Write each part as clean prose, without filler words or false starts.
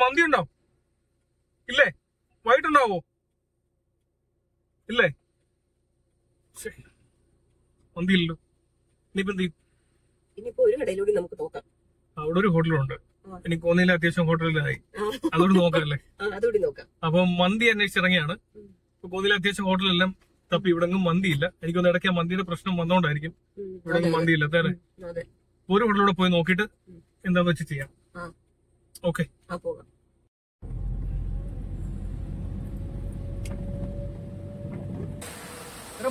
മന്തി ഉണ്ടോ? ഇല്ലേ? വൈകിട്ടുണ്ടാവോ? ഇല്ലേ? മന്തി ഇല്ലല്ലോ. ഇനിയിപ്പോ എന്ത് ചെയ്യും? ഇനിയിപ്പോ ഒരു കടയിലൂടെ നമുക്ക് നോക്കാം. അവിടെ ഒരു ഹോട്ടലുണ്ട്. എനിക്ക് തോന്നിയില്ല, അത്യാവശ്യം ഹോട്ടലിലായി. അതോട് നോക്കാല്ലേ? അതോടെ നോക്കാം. അപ്പൊ മന്തി അന്വേഷിച്ചിറങ്ങിയാണ്. കോന്നിയിലെ അത്യാവശ്യം ഹോട്ടലെല്ലാം തപ്പി. ഇവിടെ മന്തിയില്ല. എനിക്കൊന്ന് ഇടയ്ക്ക് മന്തിയുടെ പ്രശ്നം വന്നോണ്ടായിരിക്കും ഇവിടെ മന്തിയില്ല. അതെ, ഒരു ഹോട്ടലിലൂടെ പോയി നോക്കിയിട്ട് എന്താന്ന് വെച്ച് ചെയ്യാം. ഓക്കെ, പോകാം.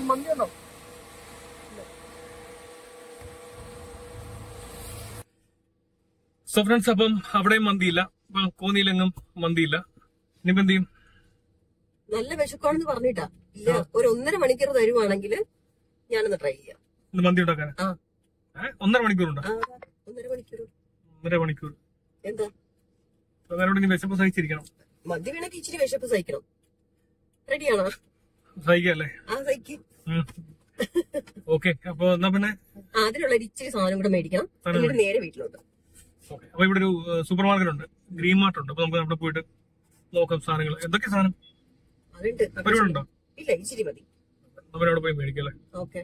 മന്തി ഉണ്ടോ? സോ ഫ്രണ്ട്സ്, അപ്പം അവിടെയും മന്തിയില്ല. അപ്പൊ കോന്നിയിലെങ്ങും മന്തിയില്ല. ഇനിയിപ്പോ എന്ത് ചെയ്യും? നല്ല വിശക്കാണെന്ന് പറഞ്ഞിട്ടാ. ഇല്ല, ഒരു 1.5 മണിക്കൂർ തരുവാണെങ്കിൽ ഞാനൊന്ന് ട്രൈ ചെയ്യാം. മന്തി ഉണ്ടാക്കാൻ 1.5 മണിക്കൂറുണ്ടോ? 1.5 മണിക്കൂർ. എന്താ അതോടെ നീ വിശപ്പ് സഹിച്ചിരിക്കണം. മന്തി വേണമെങ്കിൽ ഇച്ചിരി വിശപ്പ് സഹിക്കണം. റെഡിയാണോ? സഹിക്കല്ലേ? സഹിക്കും. ഓക്കെ, അപ്പൊ എന്നാ പിന്നെ അതിനുള്ള ഇച്ചിരി സാധനം കൂടെ മേടിക്കണം. നേരെ വീട്ടിലോട്ട്. അപ്പൊ ഇവിടെ ഒരു സൂപ്പർ മാർക്കറ്റ് ഉണ്ട്, ഗ്രീൻ മാർട്ട് ഉണ്ട്. അപ്പൊ നമുക്ക് അവിടെ പോയിട്ട് നോക്കാം സാധനങ്ങൾ. എന്തൊക്കെ സാധനം പരിപാടിയുണ്ടോ? ഇല്ല, ഇച്ചിരി മതി. അവരവിടെ പോയി മേടിക്കല്ലേ? ഓക്കെ,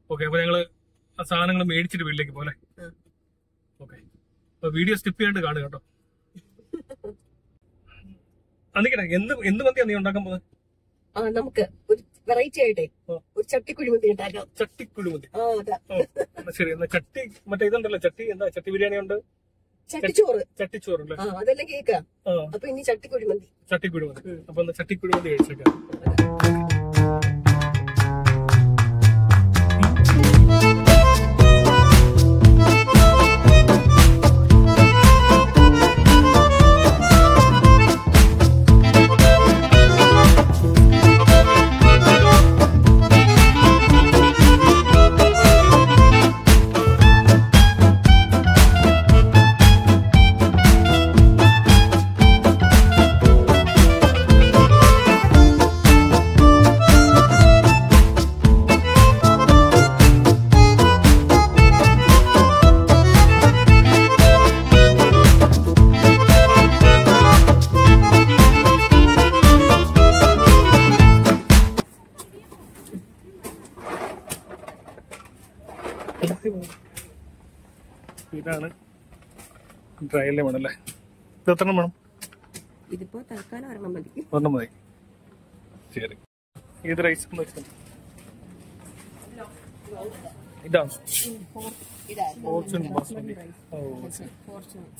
അപ്പൊ ഞങ്ങള് ആ സാധനങ്ങൾ മേടിച്ചിട്ട് വീട്ടിലേക്ക് പോലെ. ഓക്കെ, അപ്പൊ വീഡിയോ സ്കിപ്പ് ചെയ്യാണ്ട് കാണുക കേട്ടോ. അന്നിക്കട്ടെ, എന്ത് മന്തിയാ നീ ഉണ്ടാക്കാൻ പോകുന്നത്? നമുക്ക് ഒരു വെറൈറ്റി ആയിട്ടേ ഒരു ചട്ടിക്കുഴിമന്തി ഉണ്ടാക്കാം. ചട്ടിക്കുഴിമന്തി? ശരി. എന്നാ ചട്ടി, മറ്റേ ഇതുണ്ടല്ലോ ചട്ടി, എന്താ ചട്ടി ബിരിയാണി ഉണ്ട്, ചട്ടിച്ചോറ് അല്ലേ? അതെല്ലാം കേൾക്കാം. അപ്പൊ ഇനി ചട്ടിക്കുഴിമന്തി. അപ്പൊ എന്താ ചട്ടിക്കുഴിമന്തി കഴിച്ചേക്കാം. ഇതാണ് ഡ്രൈയിലെ വേണല്ലേ? ഇത് എത്ര വേണം? ഇതിപ്പോ തൽക്കാലം ഒരെണ്ണം മതി. ശരി. ഏത് റൈസ് ഇതാണ്? ഫോർച്യൂൺ ബാസ്മതി.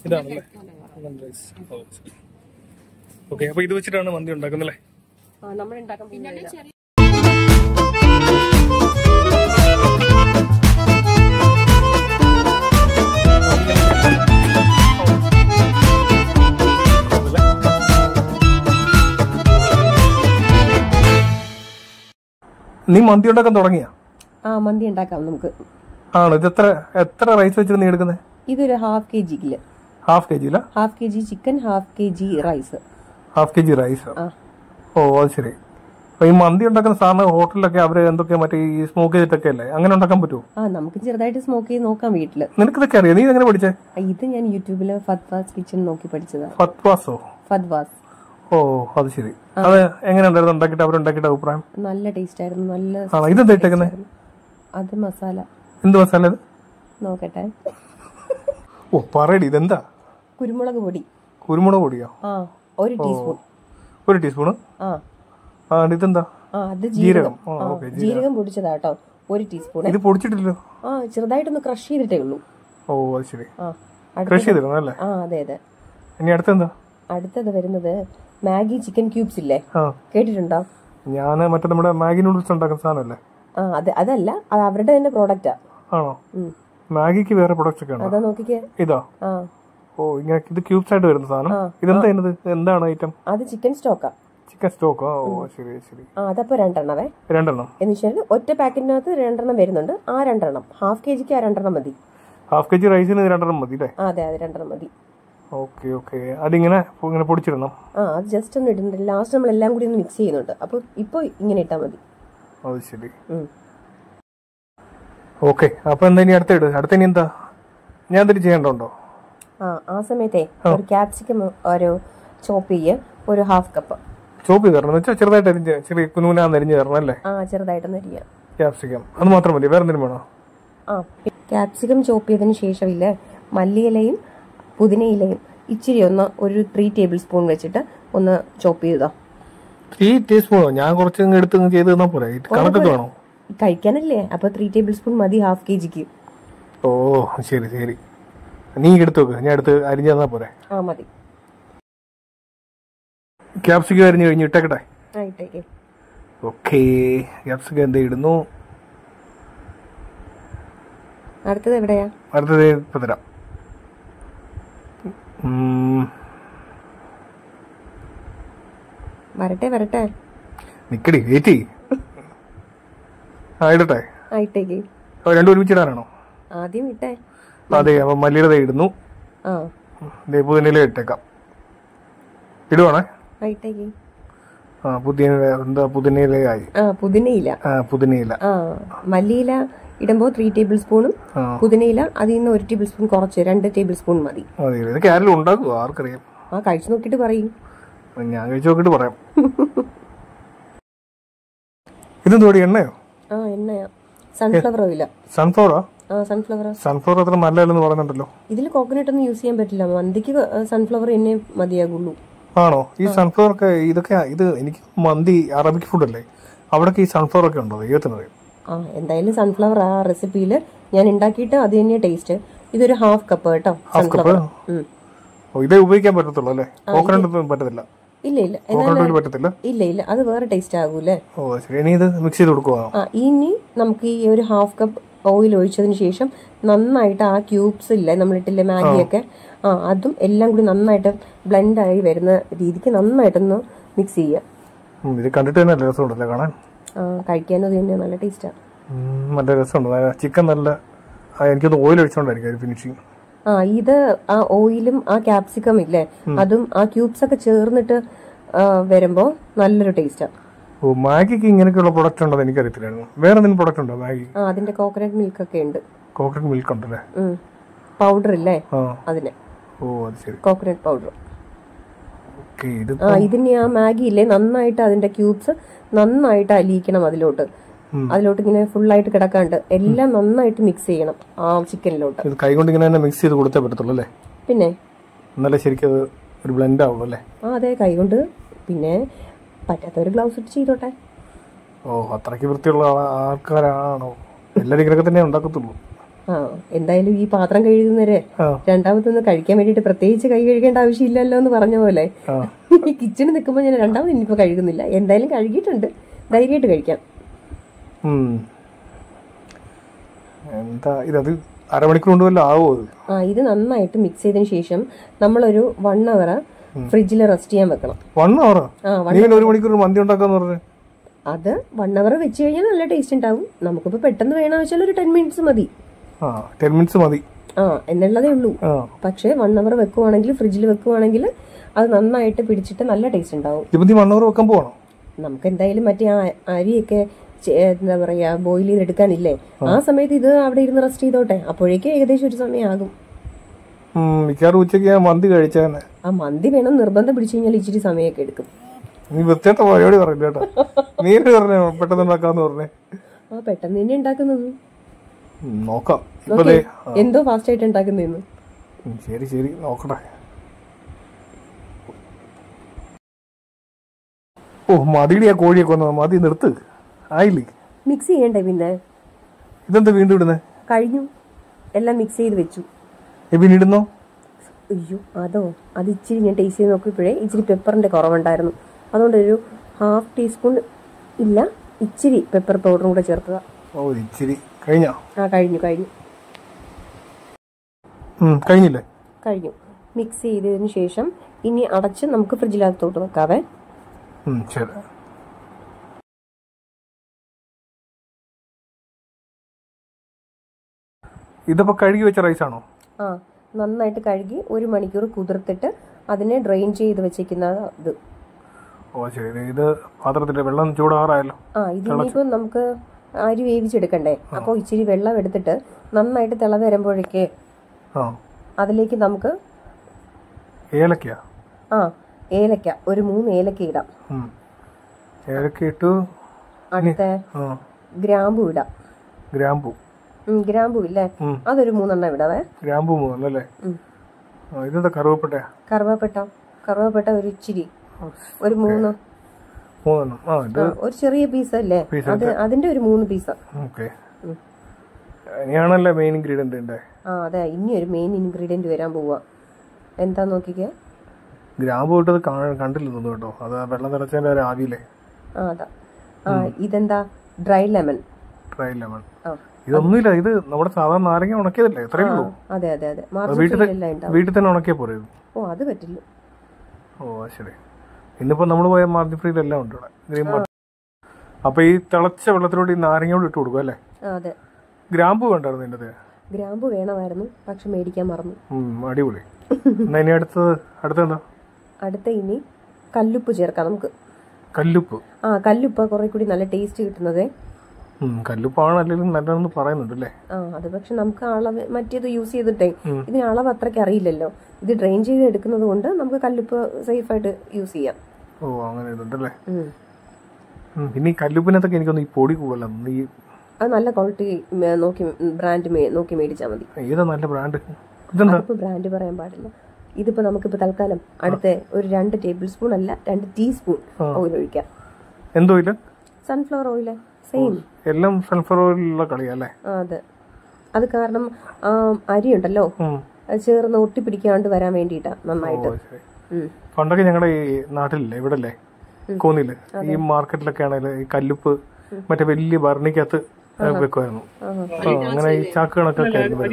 ഇതാണല്ലേ റൈസ്? ഓക്കെ, അപ്പൊ ഇത് വെച്ചിട്ടാണ് മന്തി ഉണ്ടാക്കുന്നല്ലേ? നമ്മൾ ഉണ്ടാക്കാൻ. നീ മന്തി ഉണ്ടാക്കാൻ തുടങ്ങിയ? മന്തി ഉണ്ടാക്കാം നമുക്ക്. ആണോ? ഇത് എത്ര റൈസ് വെച്ചിട്ട് നീ എടുക്കുന്നത്? ഇതൊരു half K G chicken, half K G rice. ഓ, അത് ശരി. അപ്പൊ ഈ മന്തി ഉണ്ടാക്കുന്ന സാധനം ഹോട്ടലിലൊക്കെ അവര് എന്തൊക്കെ മറ്റേ ഈ സ്മോക്ക് ചെയ്തിട്ടൊക്കെ അല്ലേ? അങ്ങനെ ഉണ്ടാക്കാൻ പറ്റുമോ? നമുക്ക് ചെറുതായിട്ട് സ്മോക്ക് ചെയ്ത് നോക്കാം വീട്ടില്. നിനക്കിതൊക്കെ അറിയാം? നീ എങ്ങനെ പഠിച്ചേ? ഇത് ഞാൻ യൂട്യൂബില് ഫത്വാസ് കിച്ചൺ നോക്കി പഠിച്ചതാ. ഫത്വാസ്. ഓ, അത് ശരി. അത് എങ്ങനെയുണ്ടായിരുന്നു ഉണ്ടാക്കിയിട്ട്? അവരുണ്ടാക്കിയിട്ട് അഭിപ്രായം? നല്ല ടേസ്റ്റ് ആയിരുന്നു. നല്ല. ഇതെന്താ ഇട്ടേക്കുന്നത്? അത് മസാല. എന്ത് മസാല ഇത്? നോക്കട്ടെ. ഓ, പറയടി, ഇതെന്താ? കുരുമുളക് പൊടി. പൊടിയോ? ഒരു ടീസ്പൂൺ. ഇതെന്താ? അത് ജീരകം. ജീരകം പൊടിച്ചതാ കേട്ടോ, 1 ടീസ്പൂൺ. ഇത് പൊടിച്ചിട്ടില്ലോ? ചെറുതായിട്ടൊന്ന് ക്രഷ് ചെയ്തിട്ടേ ഉള്ളൂ. ഓ, അത് ശരി. ക്രഷ് ചെയ്തിരുന്നല്ലേ? അതെ. ഇനി അടുത്തെന്താ? അടുത്തത് വരുന്നത് മാഗി ചിക്കൻ ക്യൂബ്സ് ഇല്ലേ? കേട്ടിട്ടുണ്ടോ? ഞാൻ മറ്റേ നമ്മുടെ മാഗി നൂഡിൽസ് ഉണ്ടാക്കുന്ന സാധനമല്ലേ? അതല്ല, അത് അവരുടെ തന്നെ പ്രോഡക്റ്റാ. ആണോ? മാഗിക്ക് വേറെ പ്രൊഡക്ട്സ് ഒക്കെ അതാ നോക്കിക്കേ. ഇതാ? ഓ, ഇങ്ങനെ ഇത് ക്യൂബ്സ് ആയിട്ട് വരുന്ന സാധനം. ഇതെന്താ? എന്താണ് ഐറ്റം? അത് ചിക്കൻ സ്റ്റോക്കാ. സ്റ്റോക്കോ? ഓ, ശരി. അതപ്പോ 2 എണ്ണമേ. എന്ന് വെച്ചാൽ ഒറ്റ പാക്കറ്റിനകത്ത് 2 എണ്ണം വരുന്നുണ്ട്. ആ 2 എണ്ണം ഹാഫ് കെ ജിക്ക് 2 എണ്ണം മതി. ഹാഫ് കെ ജി റൈസിന് 2 എണ്ണം മതി അല്ലേ? അതെ, 2 എണ്ണം മതി. ഓക്കെ. അതിങ്ങനെ പൊടിച്ചിടണം? അത് ജസ്റ്റ് ഒന്ന് ഇടുന്നുണ്ട്. ലാസ്റ്റ് നമ്മൾ എല്ലാം കൂടി ഒന്ന് മിക്സ് ചെയ്യുന്നുണ്ട്. അപ്പൊ ഇപ്പൊ ഇങ്ങനെ ഇട്ടാ മതി. അത് ശരി. ഓക്കെ, അപ്പൊ എന്താ ഇനി അടുത്ത ഇനി എന്താ? ഞാൻ എന്തെങ്കിലും ചെയ്യണ്ടോ? ആ സമയത്തെ ഒരു ക്യാപ്സിക്കം ഒരു ചോപ്പ് ചെയ്യുക, ഒരു ഹാഫ് കപ്പ്. ചോപ്പ് ചെയ്ത് തരണം വെച്ചാൽ ചെറുതായിട്ട് അരിഞ്ഞ് ചെറിയ കുനുകുനാന്ന് അരിഞ്ഞ് തരണം അല്ലേ? ചെറുതായിട്ടൊന്ന് അരിയാം. ക്യാപ്സിക്കം അത് മാത്രം മതി, വേറെ എന്തെങ്കിലും വേണോ? ക്യാപ്സിക്കം ചോപ്പ് ചെയ്തതിന് ശേഷം മല്ലിയിലയും പുതിനയിലയും ഇച്ചിരി ഒരു 3 ടേബിൾ സ്പൂൺ വെച്ചിട്ട് ഒന്ന് ചോപ്പ് ചെയ്താ. 3 ടീസ്പൂണോ? ഞാൻ കുറച്ച് എടുത്ത് ചെയ്ത് തന്നാ പോരെ, കണക്കൊക്കെ വേണോ? കഴിക്കാനല്ലേ, അപ്പൊ 3 ടേബിൾ സ്പൂൺ മതി ഹാഫ് kgക്ക്. ഓ ശരി ശരി, നീ എടുത്തു വെക്ക്, ഞാൻ എടുത്ത് അരിഞ്ഞു തന്നാ പോരെ? മതി. ക്യാപ്സിക്കം അരിഞ്ഞു കഴിഞ്ഞ് ഇട്ടേക്കട്ടെ? ഇട്ടേക്ക്. ഓക്കേ, ക്യാപ്സിക്കം എന്താ ഇടുന്നു? അടുത്തത് എവിടെയാ? അടുത്തത് ഇപ്പൊ തരാം. വരട്ടെ നിക്കടി, വെയിറ്റ് ചെയ്യ്. ഇടട്ടെ? ഇട്ടേക്ക്. രണ്ടും ഒരുമിച്ചിടാനാണോ? ആദ്യം ഇട്ടേ. അതെ, അപ്പൊ മല്ലിയുടെ ഇടുന്നു. പുതിനയില ഇട്ടേക്കാം. ഇടുവാണേ? ഇട്ടേക്ക്. പുതിനയിലയായി. പുതിനയില. മല്ലിയില ഇടുമ്പോ 3 ടേബിൾ സ്പൂണും പുതിനയില അതിൽ നിന്ന് 1 ടേബിൾ സ്പൂൺ കുറച്ച് 2 ടേബിൾ സ്പൂൺ മതി. ഇതൊക്കെ ആരെങ്കിലും ഉണ്ടാക്കുമോ? ആർക്കറിയാം. കഴിച്ചു നോക്കിട്ട് പറയും. ഞാൻ കഴിച്ചു നോക്കിട്ട് പറയാം. ഇതെന്തോടി, എണ്ണയോ? എണ്ണയാ, സൺഫ്ലവർ ഓയിലാ. സൺഫ്ലവറാ? സൺഫ്ലവർ അത്ര നല്ലതല്ലെന്ന് പറയുന്നുണ്ടല്ലോ. ഇതിൽ കോക്കനട്ട് ഒന്നും യൂസ് ചെയ്യാൻ പറ്റില്ല, മന്തിക്ക് സൺഫ്ലവർ എന്നെ മതിയാകുള്ളൂ. ആണോ? ഈ സൺഫ്ലവർ ഒക്കെ ഇത് എനിക്ക് മന്തി അറബിക് ഫുഡ് അല്ലേ, അവിടെ ഈ സൺഫ്ലവർ ഒക്കെ ഉണ്ടോ? ദൈവത്തിനറിയാം. എന്തായാലും സൺഫ്ലവർ ആ റെസിപ്പിയിൽ ഞാൻ ഉണ്ടാക്കിയിട്ട് അത് തന്നെ ടേസ്റ്റ്. ഇതൊരു ഹാഫ് കപ്പ് കേട്ടോ. ഇതേ ഉപയോഗിക്കാൻ പറ്റത്തുള്ളൂ അല്ലേ? കോക്കനട്ട് പറ്റത്തില്ല? ഇല്ല, അത് വേറെ ടേസ്റ്റ് ആകൂലേ. മിക്സ് ചെയ്ത് കൊടുക്കുക. ഇനി നമുക്ക് ഈ ഒരു ഹാഫ് കപ്പ് ഓയിൽ ഒഴിച്ചതിന് ശേഷം നന്നായിട്ട് ആ ക്യൂബ്സ് ഇല്ലേ നമ്മളിട്ടില്ലേ മാഗിയൊക്കെ, അതും എല്ലാം കൂടി നന്നായിട്ട് ബ്ലെൻഡ് ആയി വരുന്ന രീതിക്ക് നന്നായിട്ടൊന്ന് മിക്സ് ചെയ്യാം. ഇത് കണ്ടിട്ട് തന്നെ നല്ല രസമുണ്ടല്ലേ കാണാൻ? കഴിക്കാനും അത് തന്നെ നല്ല ടേസ്റ്റാണ്. നല്ല രസമുണ്ട്. ചിക്കൻ നല്ല എനിക്കത് ഓയിൽ ഒഴിച്ചോണ്ടായിരിക്കും ഫിനിഷിങ്. ഇത് ആ ഓയിലും ആ ക്യാപ്സിക്കം ഇല്ലേ അതും ആ ക്യൂബ്സ് ഒക്കെ ചേർന്നിട്ട് വരുമ്പോ നല്ലൊരു ടേസ്റ്റാണ്. മാഗിക്ക് ഇങ്ങനെയൊക്കെയുള്ള പ്രൊഡക്റ്റ് ഉണ്ടോ? എനിക്കറിയത്തില്ലായിരുന്നു. വേറെ എന്തെങ്കിലും പ്രൊഡക്റ്റ് ഉണ്ടോ മാഗി? അതിന്റെ കോക്കനട്ട് മിൽക്ക് ഒക്കെ ഉണ്ട്. കോക്കനട്ട് മിൽക്ക് ഉണ്ടല്ലേ? പൗഡർ ഇല്ലേ അതിന്. Coconut powder. ഇതിന് ആ മാഗി ഇല്ലേ നന്നായിട്ട് അതിന്റെ ക്യൂബ്സ് നന്നായിട്ട് അലിയിക്കണം അതിലോട്ട് ഇങ്ങനെ ഫുള്ളായിട്ട് കിടക്കാണ്ട് എല്ലാം നന്നായിട്ട് മിക്സ് ചെയ്യണം ആ ചിക്കനിലോട്ട്. കൈകൊണ്ട് ഇങ്ങനെ മിക്സ് ചെയ്ത് കൊടുത്തേ പറ്റത്തുള്ളൂ അല്ലേ? പിന്നെ നല്ല ശരിക്കും ഒരു ബ്ലെൻഡ് ആവുള്ളൂ അല്ലേ? അതെ, കൈകൊണ്ട്. പിന്നെ പറ്റാത്തവർ ഗ്ലൗസ് ഇട്ട് ചെയ്തോട്ടെ. അത്രയ്ക്ക് വൃത്തിയുള്ള ആൾക്കാരാണോ? എല്ലാരും ഇങ്ങനെയൊക്കെ തന്നെ ഉണ്ടാക്കത്തുള്ളൂ. എന്തായാലും ഈ പാത്രം കഴുകുന്നവരെ രണ്ടാമതൊന്ന് കഴിക്കാൻ വേണ്ടിട്ട് പ്രത്യേകിച്ച് കൈ കഴുകേണ്ട ആവശ്യമില്ലല്ലോ എന്ന് പറഞ്ഞ പോലെ ഈ കിച്ചണിൽ നിൽക്കുമ്പോൾ ഞാൻ രണ്ടാമത് ഇനിയിപ്പോ കഴുകുന്നില്ല. എന്തായാലും കഴുകിയിട്ടുണ്ട്, ധൈര്യമായിട്ട് കഴിക്കാം. എന്താ ഇത് അരമണിക്കൂർ കൊണ്ട് വല്ല ആവോ? ഇത് നന്നായിട്ട് മിക്സ് ചെയ്തതിനു ശേഷം നമ്മളൊരു 1 അവർ ഫ്രിഡ്ജിൽ റെസ്റ്റ് ചെയ്യാൻ വെക്കണം. 1 അവർ? ഒരു മണിക്കൂർ മന്തി ഉണ്ടാക്കാന്ന് പറഞ്ഞു. അത് 1 അവർ വെച്ച് കഴിഞ്ഞാൽ നല്ല ടേസ്റ്റ് ഉണ്ടാവും. നമുക്കിപ്പോ പെട്ടെന്ന് വേണമെന്ന് വെച്ചാൽ ഒരു 10 മിനിറ്റ്സ് മതി. 10 മിനിറ്റ്സ് മതി എന്നുള്ളതേ ഉള്ളൂ. പക്ഷെ 1 അവർ വെക്കുവാണെങ്കിൽ ഫ്രിഡ്ജിൽ വെക്കുവാണെങ്കിൽ അത് നന്നായിട്ട് പിടിച്ചിട്ട് നല്ല ടേസ്റ്റ് ഉണ്ടാവും. 1 അവർ വെക്കാൻ പോകണം. നമുക്ക് എന്തായാലും മറ്റേ അരിയൊക്കെ എന്താ പറയാ ബോയിൽ ചെയ്തെടുക്കാനില്ലേ, ആ സമയത്ത് ഇത് അവിടെ ഇരുന്ന് റെസ്റ്റ് ചെയ്തോട്ടെ. അപ്പോഴേക്കും ഏകദേശം ഒരു സമയമാകും. ഉച്ചയ്ക്ക് മന്തി കഴിച്ചാൽ മന്തി വേണം നിർബന്ധം പിടിച്ചു കഴിഞ്ഞാൽ ഇച്ചിരി സമയമൊക്കെ എടുക്കും. നീ വൃത്തിയായിട്ട പരിപാടി പറഞ്ഞു കേട്ടോ. നീ പറഞ്ഞ പെട്ടെന്ന് ഉണ്ടാക്കാന്ന് പറഞ്ഞേ. പെട്ടെന്ന് തന്നെ ഉണ്ടാക്കുന്നത്. നോക്കാം എന്തോ ഫാസ്റ്റ് ആയിട്ട് ഉണ്ടാക്കുന്നതെന്ന്. ശരി ശരി നോക്കട്ടെ. മതിയുടെ ആ കോഴിയൊക്കെ വന്നു. മതി നിർത്ത്. ആയില്ലേ? മിക്സ് ചെയ്യണ്ടേ? പിന്നെ ഇതെന്താ വീണ്ടും ഇടുന്നേ? കഴിഞ്ഞു, എല്ലാം മിക്സ് ചെയ്ത് വെച്ചു. പിന്നെ ഇടുന്നോ? അയ്യോ അത് ഇച്ചിരി ഞാൻ ടേസ്റ്റ് ചെയ്ത് നോക്കിയപ്പോഴേ ഇച്ചിരി പെപ്പറിന്റെ കുറവുണ്ടായിരുന്നു. അതുകൊണ്ട് ഒരു 1/2 ടീസ്പൂൺ ഇല്ല ഇച്ചിരി പെപ്പർ പൗഡറും കൂടെ ചേർക്കുക. ഇച്ചിരി കഴിഞ്ഞോ? കഴിഞ്ഞില്ലേ? കഴിഞ്ഞു. മിക്സ് ചെയ്തതിന് ശേഷം ഇനി അടച്ച് നമുക്ക് ഫ്രിഡ്ജിനകത്തോട്ട് വെക്കാവേ. ശരി. ഇതിപ്പോ കഴുകി വെച്ച റൈസാണോ? നന്നായിട്ട് കഴുകി 1 മണിക്കൂർ കുതിർത്തിട്ട് അതിനെ ഡ്രെയിൻ ചെയ്ത് വെച്ചിരിക്കുന്ന ഇത്. ഇത് പാത്രത്തിന്റെ വെള്ളം ചൂടാറായല്ലോ. ഇതിനിപ്പോ നമുക്ക് അരി വേവിച്ചെടുക്കണ്ടേ, അപ്പൊ ഇച്ചിരി വെള്ളം എടുത്തിട്ട് നന്നായിട്ട് തിള വരുമ്പോഴേക്ക് അതിലേക്ക് നമുക്ക് ഏലക്ക, ഒരു 3 ഏലക്ക ഇടാം. ഏലക്ക ഇട്ടു. അടുത്ത ഗ്രാമ്പു ഇടാം. ഗ്രാമ്പു ഇല്ലേ, അതൊരു 3 എണ്ണം ഇടാവേ. ഗ്രാമ്പു 3 അല്ലേ? ഇതെന്താ കറുവപ്പട്ട ഒരു ഇച്ചിരി, ഒരു 3 ഒരു ചെറിയ പീസ് അല്ലേ, അതിന്റെ ഒരു 3 പീസ്. Main ingredient. അതെ, ഇനി ഒരു മെയിൻ ഇൻഗ്രീഡിയന്റ് വരാൻ പോവാ. എന്താ നോക്കിക്കേ. ഗ്രാമ്പു ഇട്ടത് കണ്ടില്ലെന്നു കേട്ടോ. അത് വെള്ളം തിളച്ചതിന്റെ ആവിയില്ലേ. അതാ. ഇതെന്താ, ഡ്രൈ ലെമൺ. ഇതൊന്നുമില്ല, ഇത് നമ്മുടെ സാധാരണ നാരങ്ങ ഉണക്കിയതല്ലേ, എത്രയേ ഉള്ളൂ. അതെ അതെ അതെ, വീട്ടിൽ തന്നെ ഉണക്കിയാ പോരെ. അത് പറ്റില്ല. ശരി. ഇന്നിപ്പോ നമ്മള് പോയ മാർജിൻ ഫ്രീയിലെല്ലാം ഉണ്ട് ഇവിടെ. അപ്പൊ ഈ തിളച്ച വെള്ളത്തിലൂടെ ഈ നാരങ്ങയോട് ഇട്ട് കൊടുക്കും അല്ലേ? അതെ. ഗ്രാമ്പു വേണ്ടായിരുന്നു ഇതിന്റെ? ഗ്രാമ്പു വേണമായിരുന്നു, പക്ഷെ മേടിക്കാൻ മറന്നു. അടിപൊളി. ഇനി അടുത്തെന്താ? അടുത്ത ഇനി കല്ലുപ്പ് ചേർക്കാം നമുക്ക്. കല്ലുപ്പ് കുറെ കൂടി നല്ല ടേസ്റ്റ് കിട്ടുന്നതേ. കല്ലുപ്പാണ് അല്ലെങ്കിൽ നല്ലതെന്ന് പറയുന്നുണ്ടല്ലേ. അത് പക്ഷെ നമുക്ക് അളവ് മറ്റേത് യൂസ് ചെയ്തിട്ടേ ഇതിന് അളവ് അത്രയ്ക്ക് അറിയില്ലല്ലോ. ഇത് ഡ്രെയിൻ ചെയ്ത് എടുക്കുന്നത് കൊണ്ട് നമുക്ക് കല്ലുപ്പ് സേഫ് ആയിട്ട് യൂസ് ചെയ്യാം. അങ്ങനെ ഇതുണ്ടല്ലേ. പിന്നെ ഈ കല്ലുപ്പിനകത്തൊക്കെ എനിക്കൊന്ന് ഈ പൊടി കൂടുതലാണ്. അത് നല്ല ക്വാളിറ്റി നോക്കി ബ്രാൻഡ് നോക്കി മേടിച്ചാൽ മതി. ഏതാ നല്ല ബ്രാൻഡ്? ബ്രാൻഡ് പറയാൻ പാടില്ല. ഇതിപ്പോ നമുക്കിപ്പോ തൽക്കാലം അടുത്ത ഒരു 2 ടേബിൾ സ്പൂൺ അല്ല 2 ടീസ്പൂൺ ഓയിൽ ഒഴിക്കാം. എന്തോ ഓയില്? Sunflower oil. സെയിം, എല്ലാം സൺഫ്ലവർ ഓയിലുള്ള കളിയല്ലേ? അതെ. അത് കാരണം അരി ഉണ്ടല്ലോ, ചേർന്ന് ഒട്ടിപ്പിടിക്കാണ്ട് വരാൻ വേണ്ടിട്ടാ നന്നായിട്ട്. പണ്ടൊക്കെ ഞങ്ങളുടെ ഈ നാട്ടിലില്ലേ, ഇവിടല്ലേ കോന്നില്, ഈ മാർക്കറ്റിലൊക്കെ ആണെങ്കിലും ഈ കല്ലുപ്പ് മറ്റേ വലിയ ഭരണിക്കകത്ത് വെക്കുമായിരുന്നു. അങ്ങനെ ഈ ചാക്കുകളൊക്കെ ആയിരുന്നു.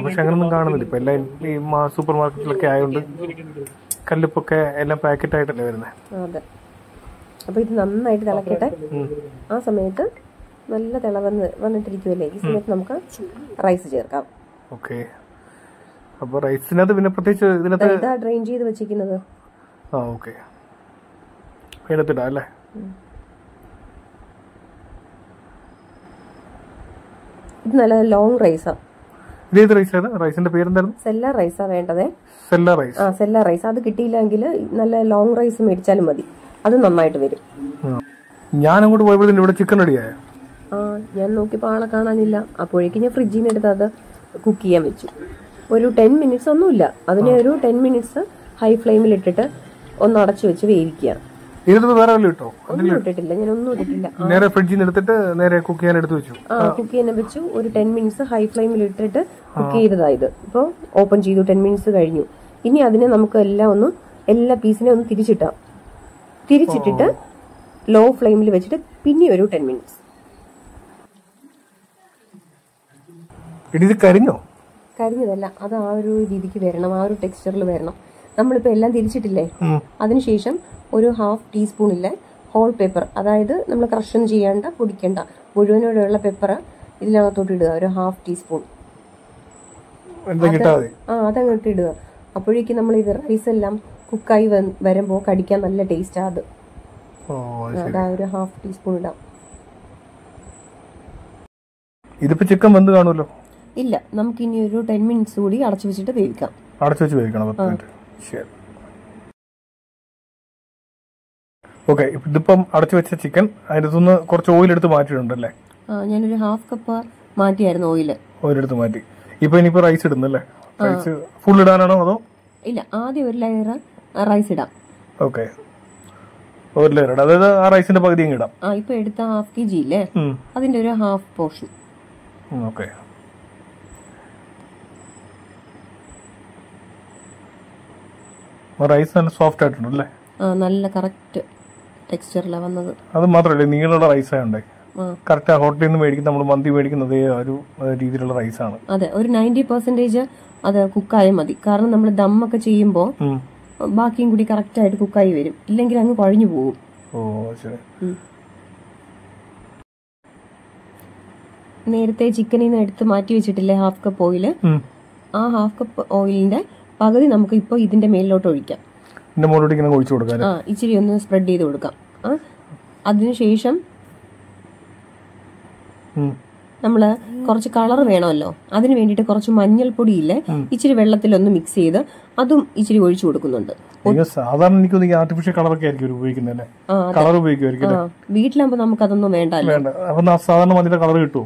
പക്ഷെ അങ്ങനൊന്നും കാണുന്നില്ല ഇപ്പൊ. എല്ലാം ഈ സൂപ്പർ മാർക്കറ്റിലൊക്കെ ആയതുകൊണ്ട് കല്ലുപ്പൊക്കെ എല്ലാം പാക്കറ്റ് ആയിട്ടല്ലേ വരുന്നത്. അതെ. അപ്പൊ ഇത് നന്നായിട്ട് തിളക്കട്ടെ. ആ സമയത്ത് നല്ല വന്നിട്ടിരിക്കുമല്ലേ, ഈ സമയത്ത് നമുക്ക് റൈസ് ചേർക്കാം. അപ്പൊ റൈസിനകത്ത് പിന്നെ പ്രത്യേകിച്ച് ഇതാ ഡ്രെയിൻ ചെയ്ത് വെച്ചിരിക്കുന്നത്. ഇതിനകത്തിടാം അല്ലേ? ഇത് നല്ല ലോങ് റൈസാ. റൈസിന്റെ പേരെന്തായിരുന്നു? സെല്ലാർ റൈസാ വേണ്ടതേ. സെല്ലാർ റൈസ്. അത് കിട്ടിയില്ലെങ്കിൽ നല്ല ലോങ് റൈസ് മേടിച്ചാലും മതി, അത് നന്നായിട്ട് വരും. ഞാൻ അങ്ങോട്ട് പോയപ്പോഴത്തേനും ഇവിടെ ചിക്കൻ റെഡിയായ. ഞാൻ നോക്കിയപ്പോൾ ആളെ കാണാനില്ല. അപ്പോഴേക്കും ഞാൻ ഫ്രിഡ്ജിൽ നിന്ന് എടുത്ത് അത് കുക്ക് ചെയ്യാൻ വെച്ചു. ഒരു 10 മിനിറ്റ്സ് ഒന്നുമില്ല, അതിനെ ഒരു 10 മിനിറ്റ്സ് ഹൈ ഫ്ലെയിമിൽ ഇട്ടിട്ട് ഒന്ന് അടച്ചു വെച്ച് വേവിക്കുക. ഒന്നും ഇട്ടിട്ടില്ല, ഞാൻ ഒന്നും ഇട്ടിട്ടില്ല. നേരെ ഫ്രിഡ്ജിൽ നിന്ന് എടുത്തിട്ട് നേരെ കുക്ക് ചെയ്യാൻ എടുത്ത് വെച്ചു. കുക്ക് ചെയ്യാൻ വെച്ചു. ഒരു 10 മിനിറ്റ്സ് ഹൈ ഫ്ലെയിമിൽ ഇട്ടിട്ട് കുക്ക് ചെയ്തതായത്. ഇപ്പോൾ ഓപ്പൺ ചെയ്തു, 10 മിനിറ്റ്സ് കഴിഞ്ഞു. ഇനി അതിനെ നമുക്ക് എല്ലാ പീസിനെ ഒന്ന് തിരിച്ചിട്ടിട്ട് ലോ ഫ്ലെയിമിൽ വെച്ചിട്ട് പിന്നെ ഒരു 10 മിനിറ്റ്സ്. കരിഞ്ഞതല്ല, അത് ആ ഒരു രീതിക്ക് വരണം, ആ ഒരു ടെക്സ്ചറിൽ വരണം. നമ്മളിപ്പോ എല്ലാം തിരിച്ചിട്ടില്ലേ, അതിനുശേഷം ഒരു 1/2 ടീസ്പൂണില്ലേ ഹോൾ പെപ്പർ, അതായത് നമ്മൾ ക്രഷ് ചെയ്യാണ്ട പൊടിക്കണ്ട മുഴുവനോടെയുള്ള പെപ്പർ ഇതിനകത്തോട്ട് ഇടുക. ഒരു 1/2 ടീസ്പൂൺ അതങ്ങോട്ട് ഇടുക. അപ്പോഴേക്കും നമ്മൾ ഇത് റൈസ് എല്ലാം കുക്കായി വരുമ്പോ കടിക്കാൻ നല്ല ടേസ്റ്റാ. അത് അതാ ഒരു 1/2 ടീസ്പൂൺ ഇടാം. ഇതിപ്പോ ചിക്കൻ വെന്ത് കാണുമല്ലോ? ഇല്ല, നമുക്ക് ഇനി ഒരു 10 മിനിറ്റ്സ് കൂടി അടച്ചു വെച്ചിട്ട് വേവിക്കാം. ഇതിപ്പം അടച്ചു വെച്ച ചിക്കൻ അതിനകത്തുനിന്ന് കുറച്ച് ഓയിൽ എടുത്ത് മാറ്റിയിട്ടുണ്ടല്ലേ? ഞാനൊരു 1/2 കപ്പ് മാറ്റിയായിരുന്നു ഓയിൽ എടുത്ത് മാറ്റി. ഇപ്പൊ ഇനിയിപ്പോ റൈസ് ഇടുന്നല്ലേ? റൈസ് ഫുൾ ഇടാനാണോ അതോ? ഇല്ല, ആദ്യം ഒരു ലെയർ റൈസ് ഇടാം. ഒരു ലെയർ ഇടാം, അതായത് ആ റൈസിന്റെ പകുതി ഇടാം. ഇപ്പൊ എടുത്ത 1/2 kg ഇല്ലേ, അതിന്റെ ഒരു 1/2 പോർഷൻ. റൈസ് നല്ല സോഫ്റ്റ് ആയിട്ടുണ്ടല്ലേ? നല്ല കറക്റ്റ് ടെക്സ്ചറിലാണ് വന്നത്. അത് മാത്രമല്ല, നീളമുള്ള റൈസ് ആയതുകൊണ്ട് കറക്റ്റ് ഹോട്ടലിൽ നിന്ന് മേടിക്കുന്ന നമ്മൾ മന്തി മേടിക്കുന്നത് ഒരു രീതിയിലുള്ള റൈസാണ്. അതെ, ഒരു 90% അത് കുക്കായാൽ മതി. കാരണം നമ്മൾ ദമ്മൊക്കെ ചെയ്യുമ്പോൾ ബാക്കിയും കൂടി കറക്റ്റ് ആയിട്ട് കുക്കായി വരും, ഇല്ലെങ്കിൽ അങ്ങ് കുഴഞ്ഞു പോകും. നേരത്തെ ചിക്കനിൽ നിന്ന് എടുത്ത് മാറ്റി വെച്ചിട്ടില്ലേ 1/2 കപ്പ് ഓയില്, ആ 1/2 കപ്പ് ഓയിലിന്റെ പകുതി നമുക്ക് ഇപ്പൊ ഇതിന്റെ മേലിലോട്ട് ഒഴിക്കാം. ഇച്ചിരി ഒന്ന് സ്പ്രെഡ് ചെയ്ത് കൊടുക്കാം. അതിനുശേഷം നമ്മൾ കുറച്ച് കളർ വേണമല്ലോ, അതിന് വേണ്ടിയിട്ട് കുറച്ച് മഞ്ഞൾപ്പൊടി ഇല്ലേ ഇച്ചിരി വെള്ളത്തിലൊന്ന് മിക്സ് ചെയ്ത് അതും ഇച്ചിരി ഒഴിച്ചു കൊടുക്കുന്നുണ്ട്. സാധാരണ എനിക്ക് ആർട്ടിഫിഷ്യൽ കളറൊക്കെ ആയിരിക്കും ഉപയോഗിക്കുന്നത്, കളർ ഉപയോഗിക്കുമായിരിക്കും. വീട്ടിലാകുമ്പോ നമുക്ക് അതൊന്നും വേണ്ടല്ലോ. സാധാരണ മഞ്ഞയുടെ കളർ കിട്ടുമോ?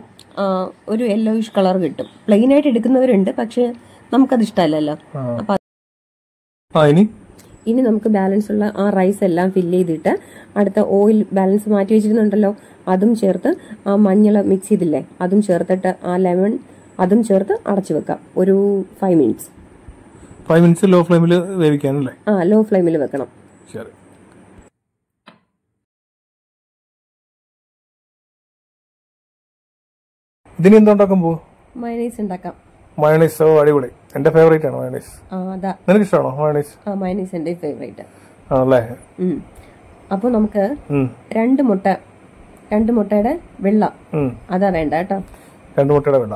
ഒരു യെല്ലോയിഷ് കളർ കിട്ടും. പ്ലെയിൻ ആയിട്ട് എടുക്കുന്നവരുണ്ട്, പക്ഷെ നമുക്കത് ഇഷ്ടമല്ലല്ലോ. അപ്പൊ ഇനി നമുക്ക് ബാലൻസ് ഉള്ള ആ റൈസ് എല്ലാം ഫില്ല് ചെയ്തിട്ട് അടുത്ത ഓയിൽ ബാലൻസ് മാറ്റി വെച്ചിരുന്നുണ്ടല്ലോ അതും ചേർത്ത് ആ മഞ്ഞൾ മിക്സ് ചെയ്തില്ലേ അതും ചേർത്തിട്ട് ആ ലെമൺ അതും ചേർത്ത് അടച്ചു വെക്കാം ഒരു 5 മിനിറ്റ്സ്. 5 മിനിറ്റ്സ് ലോ ഫ്ലെയിമിൽ വേവിക്കാനല്ലേ? ലോ ഫ്ലെയിമിൽ വെക്കണം. ശരി. ഇതിന് എന്തുണ്ടാക്കാൻ പോകും? മയണൈസ് ഉണ്ടാക്കാം. മയണൈസ് അടിപൊളി, എന്റെ ഫേവറേറ്റ് ആണ് മയണൈസ്. നിനക്ക് ഇഷ്ടമാണോ മയണൈസ്? മയണൈസ് എന്റെ ഫേവറേറ്റ് ആണല്ലേ. അപ്പൊ നമുക്ക് 2 മുട്ടയുടെ വെള്ള അതാ വേണ്ട കേട്ടോ. 2 മുട്ടയുടെ വെള്ള.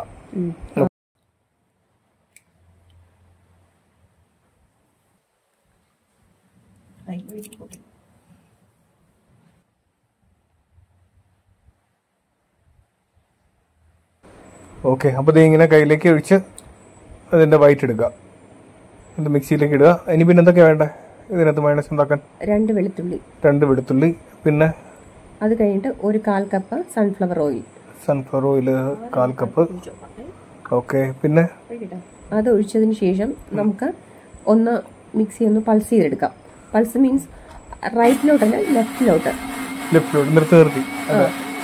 ഓക്കെ, അപ്പൊ ഇത് ഇങ്ങനെ കയ്യിലേക്ക് ഒഴിച്ച് അതിന്റെ വൈറ്റ് എടുക്കുക, ഇത് മിക്സിയിലേക്ക് ഇടുക. ഇനി പിന്നെ എന്തൊക്കെയാ വേണ്ടേ ഇതിനകത്ത് മയണൈസ് ഉണ്ടാക്കാൻ? 2 വെളുത്തുള്ളി, പിന്നെ അത് കഴിഞ്ഞിട്ട് ഒരു 1/4 cup sunflower oil 1/4 cup. Okay, പിന്നെ അത് ഒഴിച്ചതിന് ശേഷം നമുക്ക് ഒന്ന് മിക്സി ഒന്ന് പൾസ് ചെയ്തെടുക്കാം. പൾസ് മീൻസ് റൈറ്റിലോട്ടല്ല ലെഫ്റ്റിലോട്ട് നിർത്തി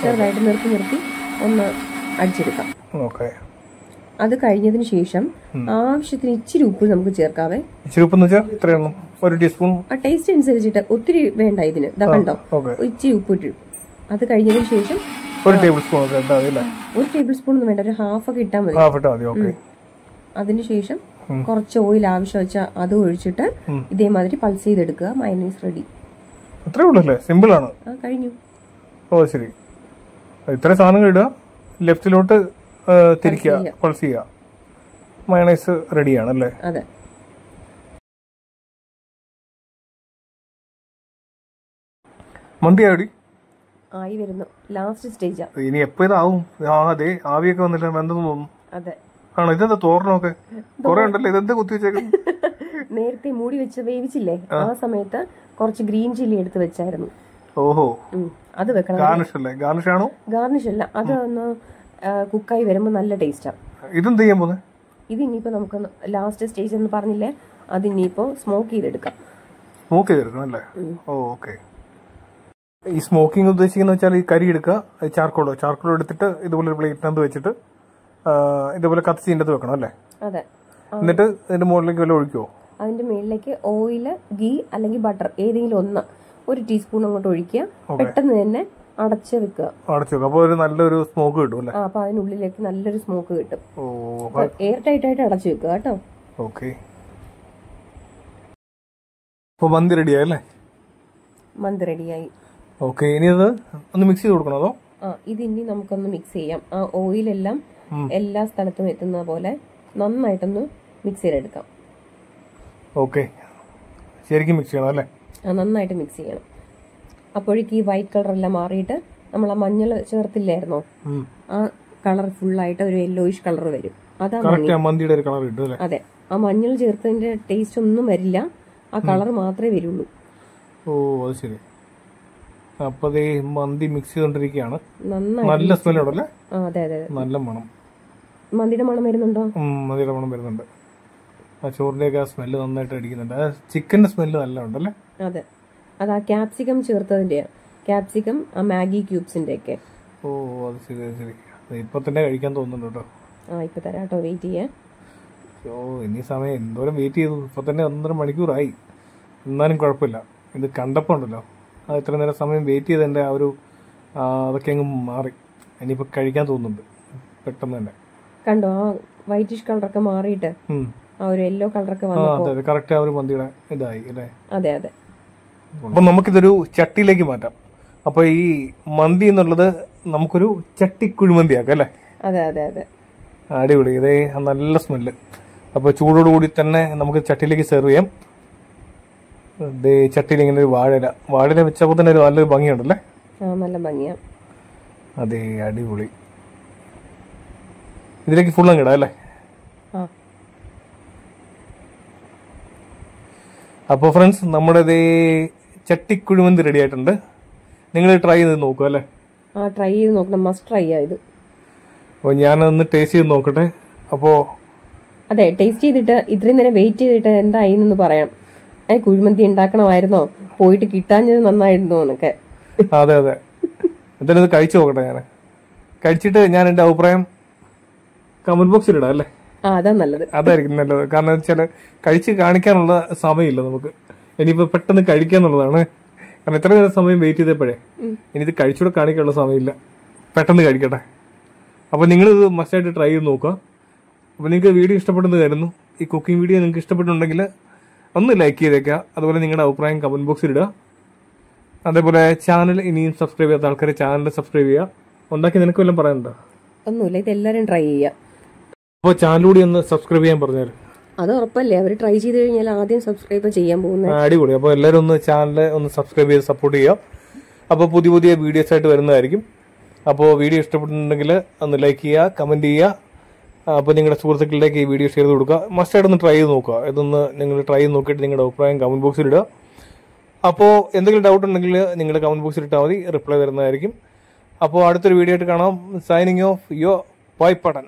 ചെറുതായിട്ട് നിർത്തി ഒന്ന് അടിച്ചെടുക്കാം. ഓക്കെ, അത് കഴിഞ്ഞതിന് ശേഷം ആവശ്യത്തിന് ഇച്ചിരി ഉപ്പ് നമുക്ക് ചേർക്കാവേ. ഒരു ടീസ്പൂൺ ടേസ്റ്റ് അനുസരിച്ചിട്ട്, ഒത്തിരി വേണ്ട ഇതിന്. കണ്ടോ, ഇച്ചിരി ഉപ്പ് ഇട്ടു. അത് കഴിഞ്ഞതിന് ശേഷം 1 ടേബിൾ സ്പൂൺ 1 ടേബിൾ സ്പൂൺ ഒന്നും വേണ്ട, ഒരു ഹാഫ് ഒക്കെ ഇട്ടാൽ മതി. അതിനുശേഷം കുറച്ച് ഓയിൽ ആവശ്യം വെച്ചാൽ അത് ഒഴിച്ചിട്ട് ഇതേമാതിരി പൾസ് ചെയ്തെടുക്കുക. Mayonnaise ready. അത്രേ ഉള്ളൂ, സിമ്പിൾ ആണ്. കഴിഞ്ഞു. ഓ ശരി, ഇത്ര സാധനങ്ങൾ ഇടുക, ലെഫ്റ്റിലോട്ട് തിരിക്കുക, പൾസ് ചെയ്യുക, മയണൈസ് റെഡിയാണ് അല്ലേ? അതെ. മന്തി ആയി വരുന്നു, ലാസ്റ്റ് സ്റ്റേജാ. ഇനി എപ്പോ ഇതാവും? അതെ, ആവിയൊക്കെ വന്നില്ല, വെന്തെന്ന് തോന്നുന്നു. അതെ. ആണോ? ഇതെന്താ തോരണമൊക്കെ കുറെ ഉണ്ടല്ലോ, ഇതെന്താ കുത്തി വെച്ചേക്കും? നേരത്തെ മൂടി വെച്ച് വേവിച്ചില്ലേ, ആ സമയത്ത് കുറച്ച് ഗ്രീൻ ചില്ലി എടുത്ത് വെച്ചായിരുന്നു. ഓഹോ, അത് വെക്കണം. ഗാർണിഷ് ആണോ? ഗാർണിഷ് അല്ല, അത് ഒന്ന് കുക്കായി വരുമ്പോ നല്ല ടേസ്റ്റാ. ഇതെന്ത് ചെയ്യാൻ പോകുന്നത്? ഇത് ഇനിയിപ്പോ നമുക്ക് ലാസ്റ്റ് സ്റ്റേജ് എന്ന് പറഞ്ഞില്ലേ, അത് ഇനിയിപ്പോ സ്മോക്ക് ചെയ്തെടുക്കാം. സ്മോക്ക് ചെയ്തെടുക്കണം അല്ലേ? ഓക്കെ. ഈ സ്മോക്കിംഗ് ഉദ്ദേശിക്കുന്ന വെച്ചാൽ ഈ കരി എടുക്കുക, ചാർക്കോൾ എടുത്തിട്ട് ഇതുപോലെ ഒരു പ്ലേറ്റിനകത്ത് വെച്ചിട്ട് ഇതുപോലെ കത്തിച്ച് ഇതിൻ്റെ വെക്കണം അല്ലേ? അതെ. എന്നിട്ട് ഇതിന്റെ മുകളിലേക്ക് വല്ല ഒഴിക്കുമോ? അതിന്റെ മുകളിലേക്ക് ഓയില്, ഗീ അല്ലെങ്കിൽ ബട്ടർ ഏതെങ്കിലും ഒന്ന് 1 ടീസ്പൂൺ അങ്ങോട്ട് ഒഴിക്കുക. പെട്ടെന്ന് തന്നെ അടച്ചു വെക്കുക. അപ്പൊ ഒരു നല്ലൊരു സ്മോക്ക് കിട്ടും അല്ലേ? അപ്പൊ അതിനുള്ളിലേക്ക് നല്ലൊരു സ്മോക്ക് കിട്ടും. എയർ ടൈറ്റ് ആയിട്ട് അടച്ചു വെക്കുക കേട്ടോ. ഓക്കെ, അപ്പൊ മന്തി റെഡിയായി അല്ലേ? മന്തി റെഡിയായി. ഓക്കെ, ഇനി അത് ഒന്ന് മിക്സ് ചെയ്ത് കൊടുക്കണോ? ഇത് ഇനി നമുക്കൊന്ന് മിക്സ് ചെയ്യാം. ആ ഓയിലെല്ലാം എല്ലാ സ്ഥലത്തും എത്തുന്ന പോലെ നന്നായിട്ടൊന്ന് മിക്സ് ചെയ്തെടുക്കാം. ഓക്കെ, ശരിക്കും മിക്സ് ചെയ്യണം അല്ലേ? നന്നായിട്ട് മിക്സ് ചെയ്യണം. അപ്പോഴേക്ക് ഈ വൈറ്റ് കളർ എല്ലാം മാറിയിട്ട് നമ്മൾ ആ മഞ്ഞൾ ചേർത്തില്ലായിരുന്നോ, ആ കളർ ഫുള്ളായിട്ട് ഒരു യെല്ലോയിഷ് കളർ വരും. അതാണ് മന്തിയുടെ ഒരു കളർ കിട്ടും അല്ലേ? അതെ, ആ മഞ്ഞൾ ചേർത്തതിന്റെ ടേസ്റ്റ് ഒന്നും വരില്ല, ആ കളർ മാത്രമേ വരുള്ളൂ. ഓ അത് ശരി. അപ്പൊ മന്തി മിക്സ് ചെയ്തോണ്ടിരിക്കുകയാണ്. നല്ല സ്മെല്ലുണ്ടല്ലേ? അതെ അതെ, നല്ല മണം. മന്തിയുടെ മണം വരുന്നുണ്ടോ? മന്തിയുടെ മണം വരുന്നുണ്ട്. ആ ചോറിന്റെയൊക്കെ ആ സ്മെല്ല് നന്നായിട്ട് അടിക്കുന്നുണ്ട്. ചിക്കന്റെ സ്മെല്ല് നല്ല ഉണ്ടല്ലേ? അതെ, അത് ആ ക്യാപ്സിക്കം ചേർത്തതിന്റെയാ. ക്യാപ്സിക്കം ആ മാഗി ക്യൂബ്സിന്റെ ഒക്കെ. ഓ അത് ശരി ശരി. ഇപ്പൊ തന്നെ കഴിക്കാൻ തോന്നുന്നുണ്ട് കേട്ടോ. ഇപ്പൊ തരാം കേട്ടോ, വെയിറ്റ് ചെയ്യാൻ. ഇനി സമയം എന്തോരം വെയിറ്റ് ചെയ്തു, ഇപ്പൊ തന്നെ 1.5 മണിക്കൂറായി. എന്നാലും കുഴപ്പമില്ല, ഇത് കണ്ടപ്പോ ഉണ്ടല്ലോ അത് ഇത്ര നേരം സമയം വെയിറ്റ് ചെയ്തതിന്റെ ആ ഒരു അതൊക്കെ അങ്ങ് മാറി. ഇനിയിപ്പോ കഴിക്കാൻ തോന്നുന്നുണ്ട് പെട്ടെന്ന് തന്നെ. കണ്ടോ, ആ വൈറ്റിഷ് കളറൊക്കെ മാറിയിട്ട് ആ ഒരു യെല്ലോ കളറൊക്കെ വന്നപ്പോ കറക്റ്റ് ആ ഒരു മന്തിയുടെ ഇതായി അല്ലേ? അതെ അതെ. അപ്പൊ നമുക്കിതൊരു ചട്ടിയിലേക്ക് മാറ്റാം. അപ്പൊ ഈ മന്തി എന്നുള്ളത് നമുക്കൊരു ചട്ടി കുഴിമന്തിയാക്കാം അല്ലേ? അതെ അതെ അതെ, അടിപൊളി. ഇതേ നല്ല സ്മെല്ല്. അപ്പൊ ചൂടോടുകൂടി തന്നെ നമുക്ക് ചട്ടിയിലേക്ക് സെർവ് ചെയ്യാം. ചട്ടിയിൽ ഇങ്ങനെ ഒരു വാഴയില വെച്ചപ്പോ തന്നെ ഒരു നല്ലൊരു ഭംഗിയുണ്ടല്ലേ? നല്ല ഭംഗിയാ. അതെ, അടിപൊളി. ഇതിലേക്ക് ഫുൾ അങ്ങ് ഇടാം അല്ലേ? അപ്പോൾ ഫ്രണ്ട്സ്, നമ്മുടെ ഇതേ ചട്ടിക്കുഴിമന്തി റെഡി ആയിട്ടുണ്ട്. നിങ്ങൾ ട്രൈ ചെയ്ത് നോക്കുക അല്ലേ? ട്രൈ ചെയ്ത് നോക്കണം, മസ്റ്റ് ട്രൈ ആയത്. അപ്പോൾ ഞാനൊന്ന് ടേസ്റ്റ് ചെയ്ത് നോക്കട്ടെ. അപ്പോൾ അതെ, ടേസ്റ്റ് ചെയ്തിട്ട് ഇത്രയും നേരം വെയിറ്റ് ചെയ്തിട്ട് എന്തായിന്ന് പറയാം. കുഴിമന്തി ഉണ്ടാക്കണമായിരുന്നോ, പോയിട്ട് കിട്ടാഞ്ഞത് നന്നായിരുന്നോ എന്നൊക്കെ. അതെ അതെ, എന്തായാലും ഇത് കഴിച്ചു നോക്കട്ടെ. ഞാൻ കഴിച്ചിട്ട് ഞാൻ എൻ്റെ അഭിപ്രായം കമന്റ് ബോക്സിൽ ഇടാം അല്ലേ? അതാ നല്ലത്. അതായിരിക്കും നല്ലത്. കാരണം വെച്ചാൽ കഴിച്ച് കാണിക്കാനുള്ള സമയമില്ല നമുക്ക്. ഇനിയിപ്പോ പെട്ടെന്ന് കഴിക്കാന്നുള്ളതാണ്. കാരണം എത്ര നേരം സമയം വെയിറ്റ് ചെയ്തപ്പോഴേ ഇനി ഇത് കഴിച്ചുകൂടെ കാണിക്കാനുള്ള സമയമില്ല. പെട്ടെന്ന് കഴിക്കട്ടെ. അപ്പൊ നിങ്ങൾ ഇത് മസ്റ്റായിട്ട് ട്രൈ ചെയ്ത് നോക്കുക. അപ്പൊ നിങ്ങൾക്ക് വീഡിയോ ഇഷ്ടപ്പെട്ടെന്ന് കരുതുന്നു. ഈ കുക്കിംഗ് വീഡിയോ നിങ്ങൾക്ക് ഇഷ്ടപ്പെട്ടുണ്ടെങ്കിൽ ഒന്ന് ലൈക്ക് ചെയ്തേക്കുക. അതുപോലെ നിങ്ങളുടെ അഭിപ്രായം കമന്റ് ബോക്സിൽ ഇടുക. അതേപോലെ ചാനൽ ഇനിയും സബ്സ്ക്രൈബ് ചെയ്യാത്ത ആൾക്കാർ ചാനൽ സബ്സ്ക്രൈബ് ചെയ്യുക. ഉണ്ടാക്കി നിനക്ക് വല്ലതും പറയാനുണ്ടോ? ഒന്നുമില്ല, ഇതെല്ലാരും ട്രൈ ചെയ്യാം. അപ്പോൾ ചാനലൂടി ഒന്ന് സബ്സ്ക്രൈബ് ചെയ്യാൻ പറഞ്ഞാൽ അത് ഉറപ്പല്ലേ, അവർ ട്രൈ ചെയ്ത് കഴിഞ്ഞാൽ ആദ്യം സബ്സ്ക്രൈബ് ചെയ്യാൻ പോകുന്നത്. അടിപൊളി. അപ്പോൾ എല്ലാവരും ഒന്ന് ചാനൽ ഒന്ന് സബ്സ്ക്രൈബ് ചെയ്ത് സപ്പോർട്ട് ചെയ്യുക. അപ്പോൾ പുതിയ പുതിയ വീഡിയോസ് ആയിട്ട് വരുന്നതായിരിക്കും. അപ്പോൾ വീഡിയോ ഇഷ്ടപ്പെട്ടിട്ടുണ്ടെങ്കിൽ ഒന്ന് ലൈക്ക് ചെയ്യുക, കമന്റ് ചെയ്യുക. അപ്പോൾ നിങ്ങളുടെ സുഹൃത്തുക്കളിലേക്ക് ഈ വീഡിയോ ഷെയർ ചെയ്ത് കൊടുക്കുക. മസ്റ്റായിട്ടൊന്ന് ട്രൈ ചെയ്ത് നോക്കുക. ഇതൊന്ന് നിങ്ങൾ ട്രൈ ചെയ്ത് നോക്കിയിട്ട് നിങ്ങളുടെ അഭിപ്രായം കമന്റ് ബോക്സിൽ ഇടുക. അപ്പോൾ എന്തെങ്കിലും ഡൗട്ട് ഉണ്ടെങ്കിൽ നിങ്ങൾ കമന്റ് ബോക്സിൽ ഇട്ടാൽ മതി, റിപ്ലൈ തരുന്നതായിരിക്കും. അപ്പോൾ അടുത്തൊരു വീഡിയോ ആയിട്ട് കാണാം. Signing off your boy പടൻ.